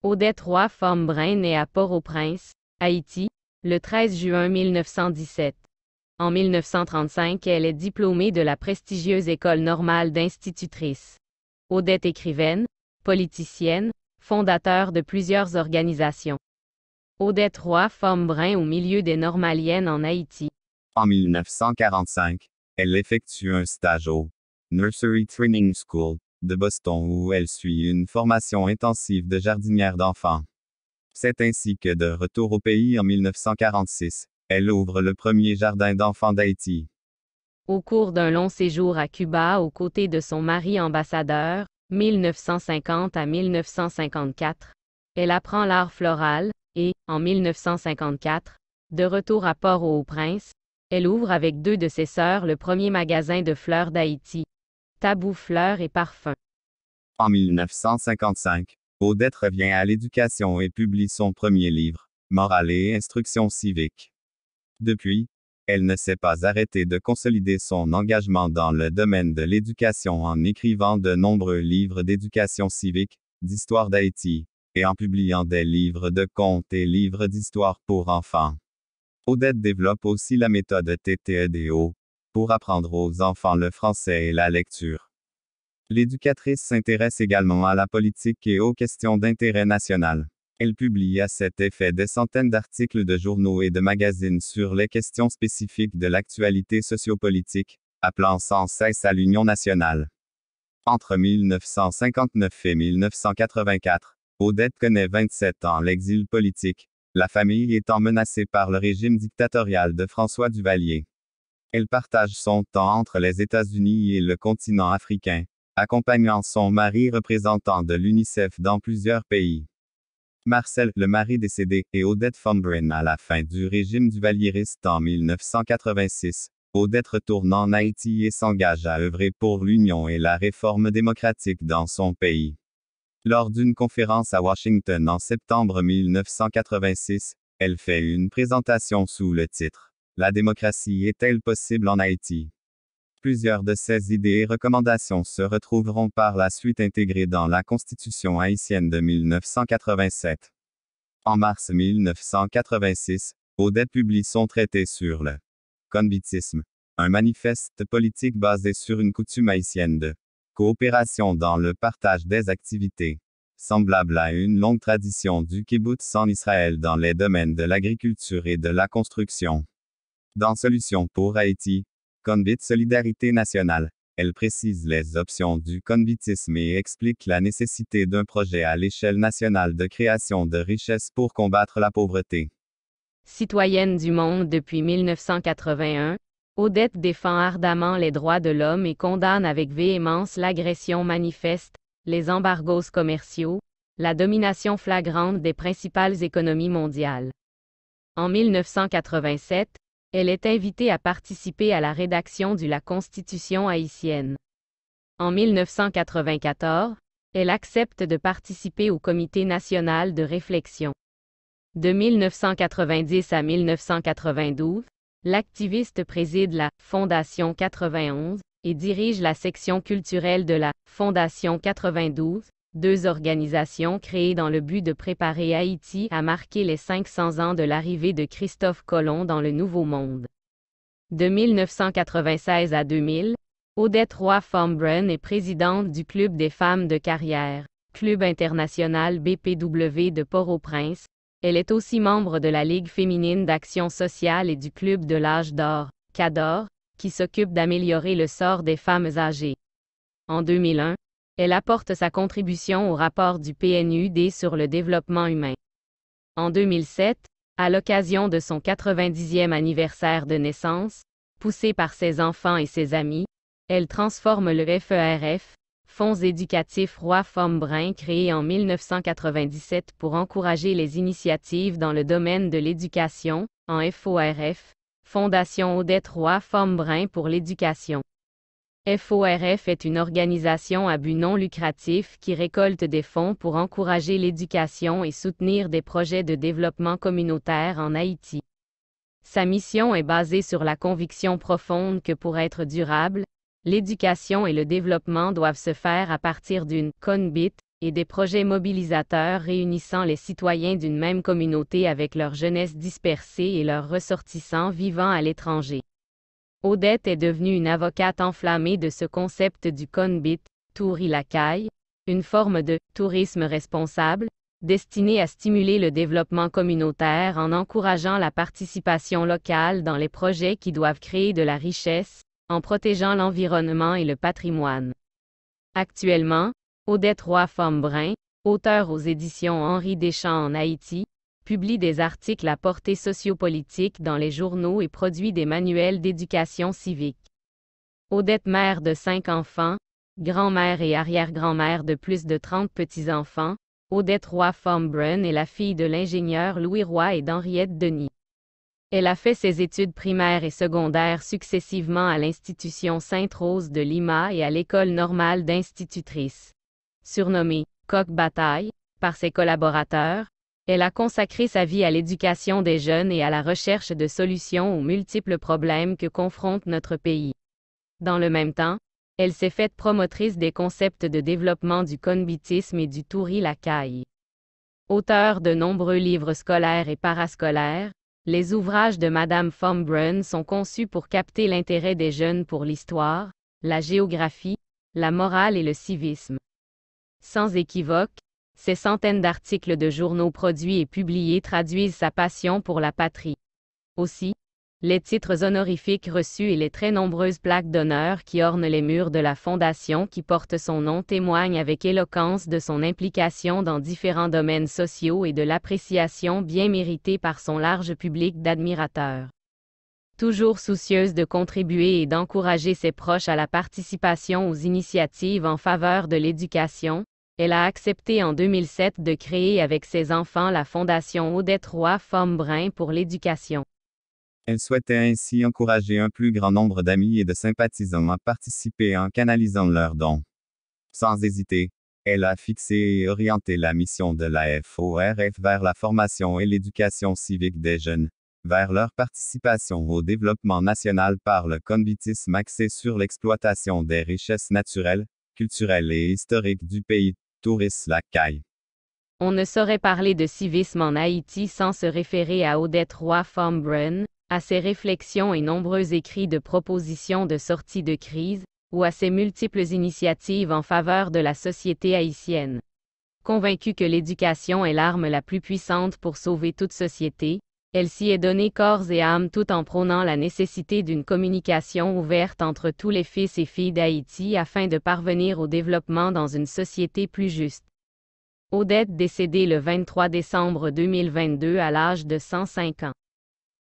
Odette Roy Forme-Brun naît à Port-au-Prince, Haïti, le 13 juin 1917. En 1935, elle est diplômée de la prestigieuse École normale d'institutrice. Odette écrivaine, politicienne, fondateur de plusieurs organisations. Odette Roy Forme-Brun au milieu des normaliennes en Haïti. En 1945, elle effectue un stage au Nursery Training School de Boston où elle suit une formation intensive de jardinière d'enfants. C'est ainsi que de retour au pays en 1946, elle ouvre le premier jardin d'enfants d'Haïti. Au cours d'un long séjour à Cuba aux côtés de son mari ambassadeur, 1950 à 1954, elle apprend l'art floral, et, en 1954, de retour à Port-au-Prince, elle ouvre avec deux de ses sœurs le premier magasin de fleurs d'Haïti, Tabou Fleurs et Parfums. En 1955, Odette revient à l'éducation et publie son premier livre, Morale et instruction civique. Depuis, elle ne s'est pas arrêtée de consolider son engagement dans le domaine de l'éducation en écrivant de nombreux livres d'éducation civique, d'histoire d'Haïti, et en publiant des livres de contes et livres d'histoire pour enfants. Odette développe aussi la méthode TTEDO, pour apprendre aux enfants le français et la lecture. L'éducatrice s'intéresse également à la politique et aux questions d'intérêt national. Elle publie à cet effet des centaines d'articles de journaux et de magazines sur les questions spécifiques de l'actualité sociopolitique, appelant sans cesse à l'union nationale. Entre 1959 et 1984, Odette connaît 27 ans l'exil politique, la famille étant menacée par le régime dictatorial de François Duvalier. Elle partage son temps entre les États-Unis et le continent africain, accompagnant son mari représentant de l'UNICEF dans plusieurs pays. Marcel, le mari décédé, et Odette Forme-Brun à la fin du régime duvalieriste en 1986. Odette retourne en Haïti et s'engage à œuvrer pour l'union et la réforme démocratique dans son pays. Lors d'une conférence à Washington en septembre 1986, elle fait une présentation sous le titre « La démocratie est-elle possible en Haïti ?» Plusieurs de ces idées et recommandations se retrouveront par la suite intégrées dans la Constitution haïtienne de 1987. En mars 1986, Odette publie son traité sur le convitisme, un manifeste politique basé sur une coutume haïtienne de coopération dans le partage des activités, semblable à une longue tradition du kibboutz en Israël dans les domaines de l'agriculture et de la construction. Dans Solutions pour Haïti, Convit Solidarité nationale, elle précise les options du convitisme et explique la nécessité d'un projet à l'échelle nationale de création de richesses pour combattre la pauvreté. Citoyenne du monde depuis 1981, Odette défend ardemment les droits de l'homme et condamne avec véhémence l'agression manifeste, les embargos commerciaux, la domination flagrante des principales économies mondiales. En 1987, elle est invitée à participer à la rédaction de la Constitution haïtienne. En 1994, elle accepte de participer au Comité national de réflexion. De 1990 à 1992, l'activiste préside la Fondation 91 et dirige la section culturelle de la Fondation 92, deux organisations créées dans le but de préparer Haïti à marquer les 500 ans de l'arrivée de Christophe Colomb dans le Nouveau Monde. De 1996 à 2000, Odette Roy Forme-Brun est présidente du Club des femmes de carrière, Club international BPW de Port-au-Prince. Elle est aussi membre de la Ligue féminine d'action sociale et du Club de l'âge d'or, CADOR, qui s'occupe d'améliorer le sort des femmes âgées. En 2001, elle apporte sa contribution au rapport du PNUD sur le développement humain. En 2007, à l'occasion de son 90e anniversaire de naissance, poussée par ses enfants et ses amis, elle transforme le FERF, Fonds éducatifs Roy Forme-Brun créé en 1997 pour encourager les initiatives dans le domaine de l'éducation, en FORF, Fondation Odette Roy Forme-Brun pour l'éducation. FORF est une organisation à but non lucratif qui récolte des fonds pour encourager l'éducation et soutenir des projets de développement communautaire en Haïti. Sa mission est basée sur la conviction profonde que pour être durable, l'éducation et le développement doivent se faire à partir d'une conbite et des projets mobilisateurs réunissant les citoyens d'une même communauté avec leur jeunesse dispersée et leurs ressortissants vivant à l'étranger. Odette est devenue une avocate enflammée de ce concept du Konbit, Turi Lakai, une forme de tourisme responsable, destinée à stimuler le développement communautaire en encourageant la participation locale dans les projets qui doivent créer de la richesse, en protégeant l'environnement et le patrimoine. Actuellement, Odette Roy-Fambrun, auteure aux éditions Henri Deschamps en Haïti, publie des articles à portée sociopolitique dans les journaux et produit des manuels d'éducation civique. Odette, mère de 5 enfants, grand-mère et arrière-grand-mère de plus de 30 petits-enfants, Odette Roy-Fambrun est la fille de l'ingénieur Louis Roy et d'Henriette Denis. Elle a fait ses études primaires et secondaires successivement à l'Institution Sainte-Rose de Lima et à l'École normale d'institutrices. Surnommée « Coq-Bataille » par ses collaborateurs, elle a consacré sa vie à l'éducation des jeunes et à la recherche de solutions aux multiples problèmes que confronte notre pays. Dans le même temps, elle s'est faite promotrice des concepts de développement du konbitisme et du Turi Lakai. Auteure de nombreux livres scolaires et parascolaires, les ouvrages de Madame Fambrun sont conçus pour capter l'intérêt des jeunes pour l'histoire, la géographie, la morale et le civisme. Sans équivoque, ces centaines d'articles de journaux produits et publiés traduisent sa passion pour la patrie. Aussi, les titres honorifiques reçus et les très nombreuses plaques d'honneur qui ornent les murs de la fondation qui porte son nom témoignent avec éloquence de son implication dans différents domaines sociaux et de l'appréciation bien méritée par son large public d'admirateurs. Toujours soucieuse de contribuer et d'encourager ses proches à la participation aux initiatives en faveur de l'éducation, elle a accepté en 2007 de créer avec ses enfants la Fondation Odette Roy-Fambrun pour l'éducation. Elle souhaitait ainsi encourager un plus grand nombre d'amis et de sympathisants à participer en canalisant leurs dons. Sans hésiter, elle a fixé et orienté la mission de la FORF vers la formation et l'éducation civique des jeunes, vers leur participation au développement national par le konbitisme axé sur l'exploitation des richesses naturelles, culturelles et historiques du pays, Turi Lakai. On ne saurait parler de civisme en Haïti sans se référer à Odette Roy-Fambrun, à ses réflexions et nombreux écrits de propositions de sortie de crise, ou à ses multiples initiatives en faveur de la société haïtienne. Convaincue que l'éducation est l'arme la plus puissante pour sauver toute société, elle s'y est donnée corps et âme tout en prônant la nécessité d'une communication ouverte entre tous les fils et filles d'Haïti afin de parvenir au développement dans une société plus juste. Odette décédée le 23 décembre 2022 à l'âge de 105 ans.